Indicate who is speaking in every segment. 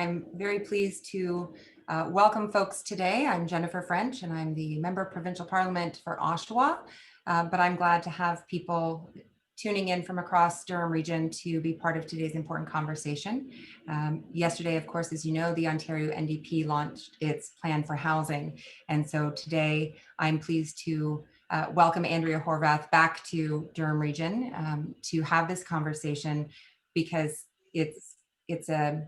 Speaker 1: I'm very pleased to welcome folks today. I'm Jennifer French and I'm the Member of Provincial Parliament for Oshawa, but I'm glad to have people tuning in from across Durham region to be part of today's important conversation. Yesterday, of course, as you know, the Ontario NDP launched its plan for housing. And so today I'm pleased to welcome Andrea Horvath back to Durham region to have this conversation, because it's a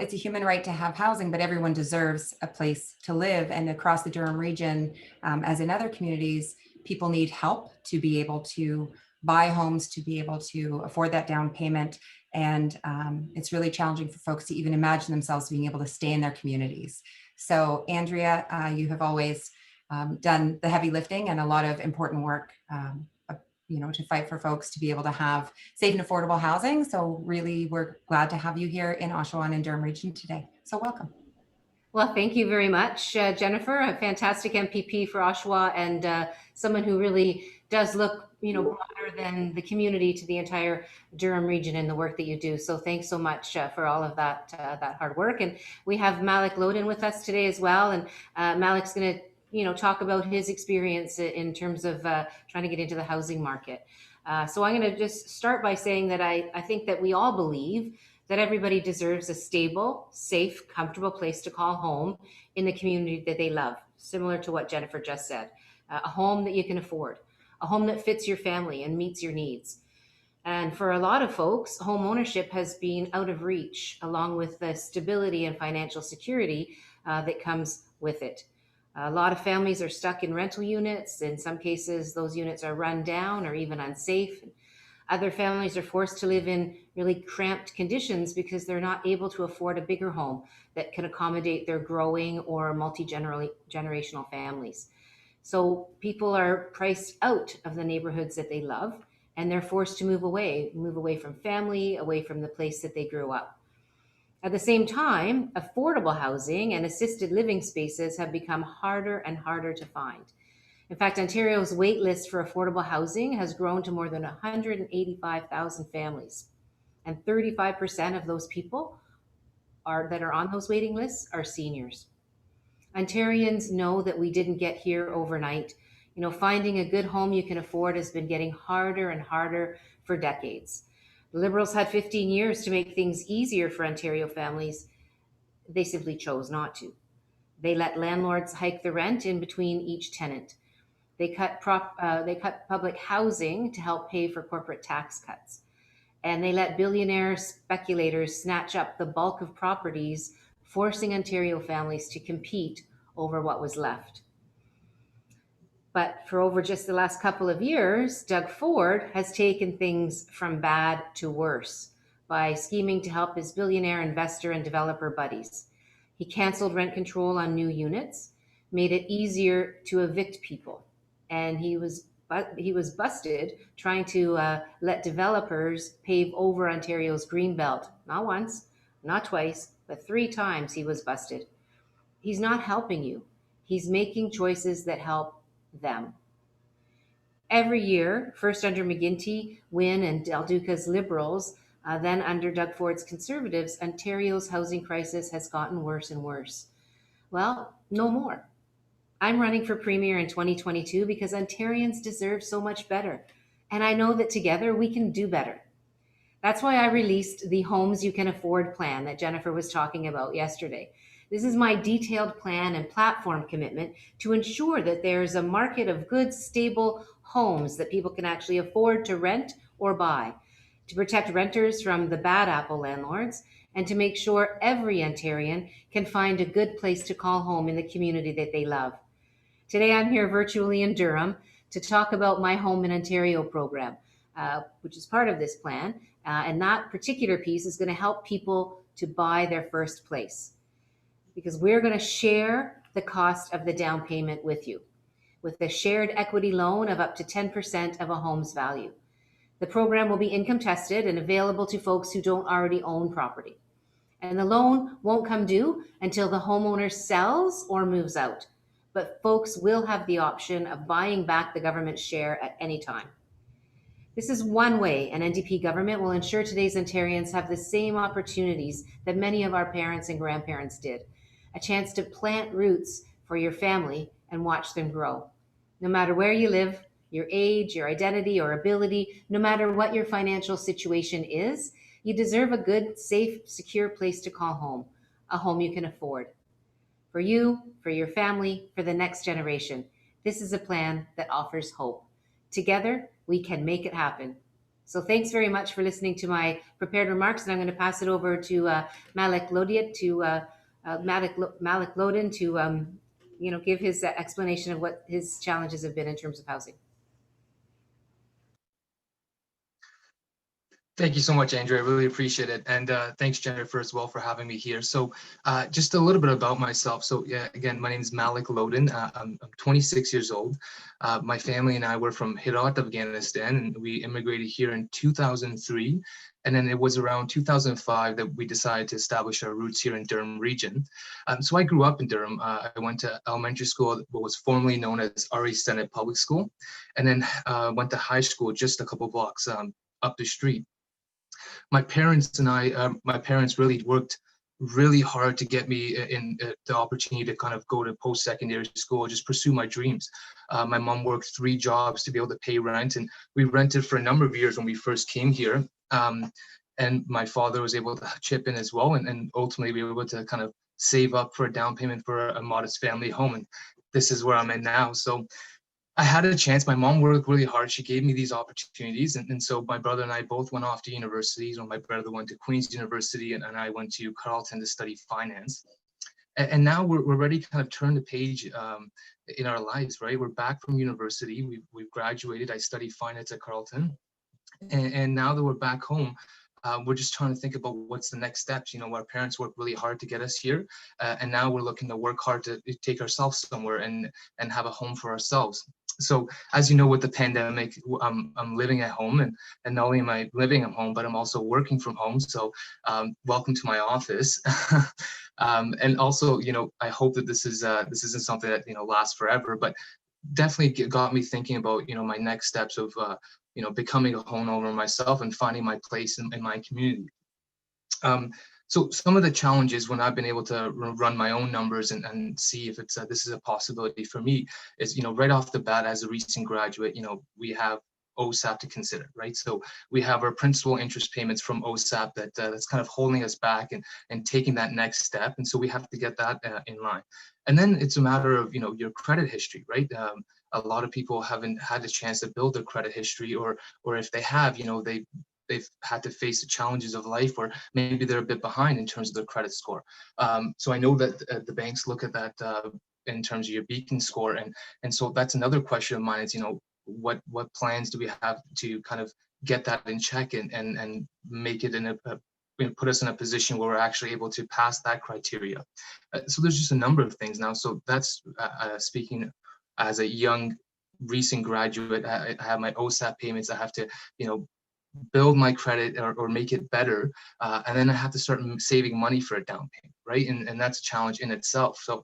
Speaker 1: human right to have housing, but everyone deserves a place to live. And across the Durham region, as in other communities, people need help to be able to buy homes, to be able to afford that down payment. And it's really challenging for folks to even imagine themselves being able to stay in their communities. So Andrea, you have always done the heavy lifting and a lot of important work to fight for folks to be able to have safe and affordable housing. So really, we're glad to have you here in Oshawa and in Durham region today. So welcome.
Speaker 2: Well, thank you very much, Jennifer, a fantastic MPP for Oshawa and someone who really does look, broader than the community to the entire Durham region in the work that you do. So thanks so much for all of that hard work. And we have Malik Loden with us today as well. And Malik's going to talk about his experience in terms of trying to get into the housing market. So I'm going to just start by saying that I think that we all believe that everybody deserves a stable, safe, comfortable place to call home in the community that they love, similar to what Jennifer just said. A home that you can afford, a home that fits your family and meets your needs. And for a lot of folks, home ownership has been out of reach, along with the stability and financial security that comes with it. A lot of families are stuck in rental units. In some cases, those units are run down or even unsafe. Other families are forced to live in really cramped conditions because they're not able to afford a bigger home that can accommodate their growing or multi-generational families. So people are priced out of the neighborhoods that they love, and they're forced to move away from family, away from the place that they grew up. At the same time, affordable housing and assisted living spaces have become harder and harder to find. In fact, Ontario's wait list for affordable housing has grown to more than 185,000 families. And 35% of those people that are on those waiting lists are seniors. Ontarians know that we didn't get here overnight. Finding a good home you can afford has been getting harder and harder for decades. The Liberals had 15 years to make things easier for Ontario families. They simply chose not to. They let landlords hike the rent in between each tenant. They cut public housing to help pay for corporate tax cuts. And they let billionaire speculators snatch up the bulk of properties, forcing Ontario families to compete over what was left. But for over just the last couple of years, Doug Ford has taken things from bad to worse by scheming to help his billionaire investor and developer buddies. He canceled rent control on new units, made it easier to evict people, and he was busted trying to let developers pave over Ontario's greenbelt. Not once, not twice, but 3 times he was busted. He's not helping you. He's making choices that help them. Every year, first under McGuinty, Wynne, and Del Duca's Liberals, then under Doug Ford's Conservatives, Ontario's housing crisis has gotten worse and worse. Well, no more. I'm running for Premier in 2022 because Ontarians deserve so much better. And I know that together we can do better. That's why I released the Homes You Can Afford plan that Jennifer was talking about yesterday. This is my detailed plan and platform commitment to ensure that there's a market of good, stable homes that people can actually afford to rent or buy, to protect renters from the bad apple landlords, and to make sure every Ontarian can find a good place to call home in the community that they love. Today, I'm here virtually in Durham to talk about my Home in Ontario program, which is part of this plan. And that particular piece is going to help people to buy their first place, because we're going to share the cost of the down payment with you with a shared equity loan of up to 10% of a home's value. The program will be income tested and available to folks who don't already own property. And the loan won't come due until the homeowner sells or moves out. But folks will have the option of buying back the government share at any time. This is one way an NDP government will ensure today's Ontarians have the same opportunities that many of our parents and grandparents did, a chance to plant roots for your family and watch them grow. No matter where you live, your age, your identity, or ability, no matter what your financial situation is, you deserve a good, safe, secure place to call home, a home you can afford. For you, for your family, for the next generation. This is a plan that offers hope. Together, we can make it happen. So thanks very much for listening to my prepared remarks, and I'm going to pass it over to Malik Lodiat Malik Lodin to give his explanation of what his challenges have been in terms of housing.
Speaker 3: Thank you so much, Andrew. I really appreciate it. And thanks, Jennifer, as well, for having me here. So just a little bit about myself. So yeah, again, my name is Malik Lodin. I'm 26 years old. My family and I were from Herat, Afghanistan, and we immigrated here in 2003. And then it was around 2005 that we decided to establish our roots here in Durham region. So I grew up in Durham. I went to elementary school, what was formerly known as R.E. Senate Public School, and then went to high school just a couple blocks up the street. My parents and my parents really worked really hard to get me in the opportunity to kind of go to post-secondary school, just pursue my dreams. My mom worked 3 jobs to be able to pay rent, and we rented for a number of years when we first came here. And my father was able to chip in as well, and ultimately we were able to kind of save up for a down payment for a modest family home, and this is where I'm at now. So I had a chance. My mom worked really hard. She gave me these opportunities. And so my brother and I both went off to universities. My brother went to Queen's University, and I went to Carleton to study finance. And now we're ready to kind of turn the page in our lives, right? We're back from university. We've graduated. I studied finance at Carleton. And now that we're back home, we're just trying to think about what's the next steps. Our parents worked really hard to get us here, and now we're looking to work hard to take ourselves somewhere and have a home for ourselves. So as you know, with the pandemic, I'm living at home, and not only am I living at home, but I'm also working from home. So welcome to my office. And also, I hope that this isn't something that lasts forever, but definitely got me thinking about my next steps of becoming a homeowner myself and finding my place in my community. So some of the challenges when I've been able to run my own numbers and see if this is a possibility for me is, right off the bat, as a recent graduate, we have OSAP to consider, right? So we have our principal interest payments from OSAP that's kind of holding us back and taking that next step. And so we have to get that in line. And then it's a matter of, your credit history, right? A lot of people haven't had a chance to build their credit history, or if they have, they've had to face the challenges of life, or maybe they're a bit behind in terms of their credit score. So I know that the banks look at that in terms of your beacon score, and so that's another question of mine is, what plans do we have to kind of get that in check and make it put us in a position where we're actually able to pass that criteria. So there's just a number of things now. So that's speaking as a young recent graduate. I have my OSAP payments. I have to, build my credit or make it better, and then I have to start saving money for a down payment, right? And that's a challenge in itself. So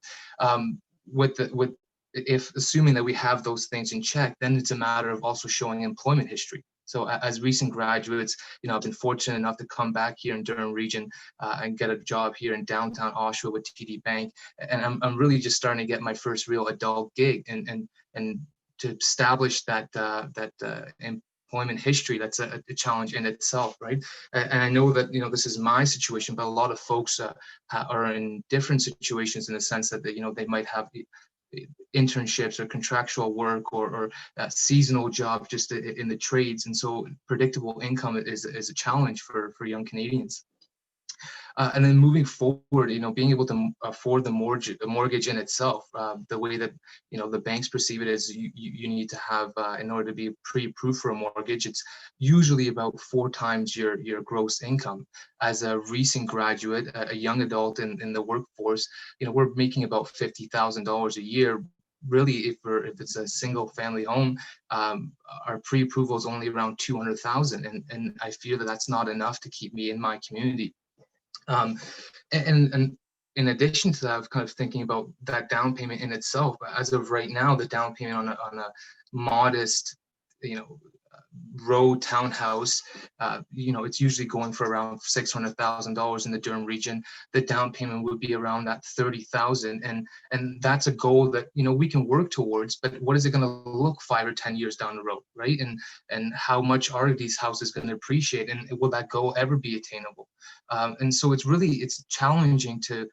Speaker 3: if assuming that we have those things in check, then it's a matter of also showing employment history. So as recent graduates, I've been fortunate enough to come back here in Durham region and get a job here in downtown Oshawa with TD Bank, and I'm really just starting to get my first real adult gig, and to establish that employment history, that's a challenge in itself, right? And I know that this is my situation, but a lot of folks are in different situations in the sense that they might have internships or contractual work or seasonal job just in the trades, and so predictable income is a challenge for young Canadians. And then moving forward, being able to afford the mortgage in itself, the way that the banks perceive it is you need to have, in order to be pre-approved for a mortgage, it's usually about 4 times your gross income. As a recent graduate, a young adult in the workforce, we're making about $50,000 a year. Really, if it's a single family home, our pre-approval is only around 200,000, and I feel that that's not enough to keep me in my community. And in addition to that, I was kind of thinking about that down payment in itself. As of right now, the down payment on a modest, row townhouse, it's usually going for around $600,000 in the Durham region. The down payment would be around that 30,000, and that's a goal that we can work towards. But what is it going to look 5 or 10 years down the road, right? And how much are these houses going to appreciate, and will that goal ever be attainable? And so it's challenging to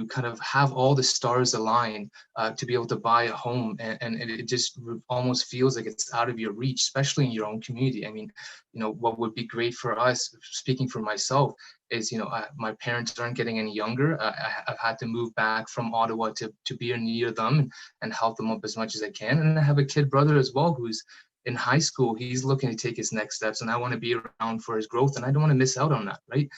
Speaker 3: kind of have all the stars align to be able to buy a home, and it just almost feels like it's out of your reach, especially in your own community. I mean, what would be great for us, speaking for myself, is my parents aren't getting any younger. I've had to move back from Ottawa to be near them and help them up as much as I can. And I have a kid brother as well who's in high school. He's looking to take his next steps, and I want to be around for his growth, and I don't want to miss out on that, right?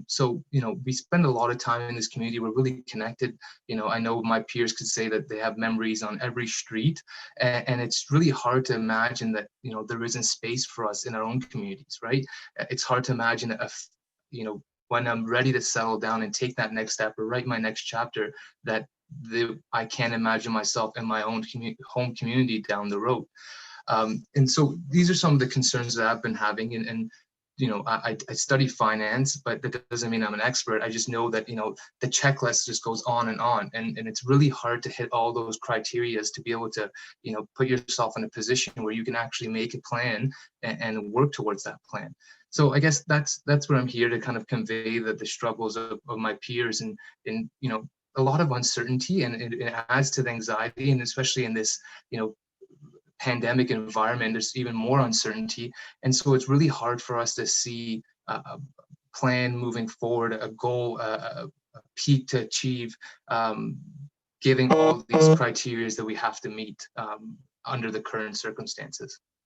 Speaker 3: So we spend a lot of time in this community. We're really connected. I know my peers could say that they have memories on every street, and it's really hard to imagine that there isn't space for us in our own communities, right? It's hard to imagine if when I'm ready to settle down and take that next step or write my next chapter, that I can't imagine myself in my own home community down the road. And so these are some of the concerns that I've been having, and I study finance, but that doesn't mean I'm an expert. I just know that the checklist just goes on, and it's really hard to hit all those criterias to be able to put yourself in a position where you can actually make a plan and work towards that plan. So I guess that's where I'm here to kind of convey the struggles of my peers, and a lot of uncertainty, and it adds to the anxiety, and especially in this pandemic environment, there's even more uncertainty. And so it's really hard for us to see a plan moving forward, a goal, a peak to achieve, given all these criteria that we have to meet under the current circumstances.